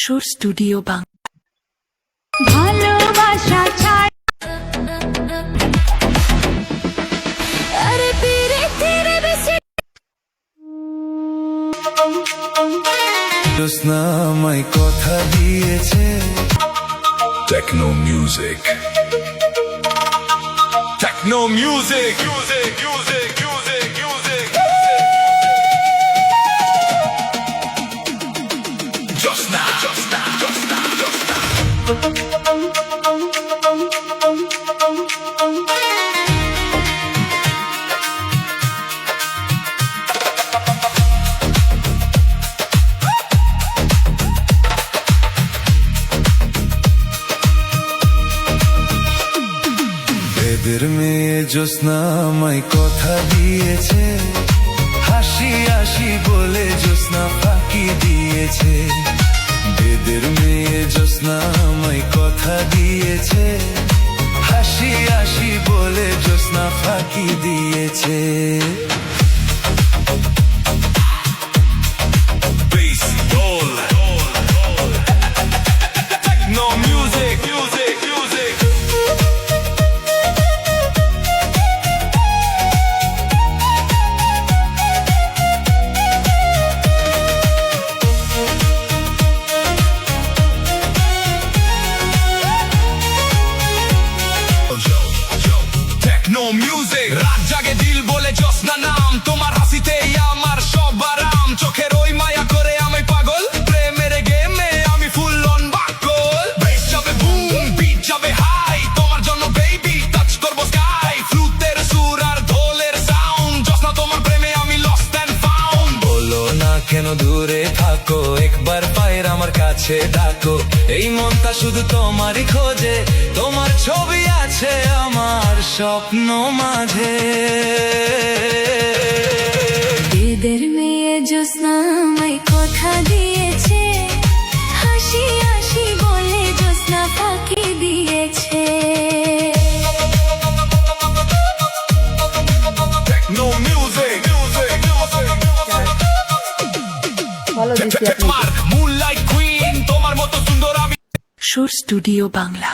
সুর স্টুডিও বাংলা। ভালোবাসা ছাড় আরে পীরে তেরে বেশি জোৎস্না আমায় কথা দিয়েছে। Techno music. Techno music. Music, music, music, music. Just now, just now, just now, just now. এদের মেয়ে জোৎস্না আমায় কথা দিয়েছে, হাসি হাসি বলে জোৎস্না ফাঁকি দিয়েছে। এদের মেয়ে জোৎস্না আমায় কথা দিয়েছে, হাসি হাসি বলে জোৎস্না ফাঁকি দিয়েছে। Bass, roll. Techno music, music, music. Techno music. রাত জাগে দিল বলে জোৎস্না নাম, তোমার হাসিতেই আমার সব আরাম। চোখের ওই মায়া করে আমি পাগল, প্রেমের গেমে আমি ফুল অন বাকল। বেস যাবে বুম, বিট যাবে হাই, তোমার জন্য বেবি টাচ করবো স্কাই। ফ্লুটের সুর আর ঢোলের সাউন্ড, জোৎস্না তোমার প্রেমে আমি লস্ট এন্ড ফাউন্ড। বলো না কেন দূরে থাকো, একবার পায়ের আমার কাছে ডাকো। এই মনটা শুধু তোমারই খোঁজে, তোমার ছবি আছে আমার স্বপ্ন মাঝে। এদের মেয়ে জোৎস্না আমায় কথা দিয়েছে, হাসি হাসি বলে জোৎস্না ফাঁকি দিয়েছে। Techno music, music, music. তোমার মুনলাইট কুইন, তোমার মতো সুন্দর আমি। সুর স্টুডিও বাংলা।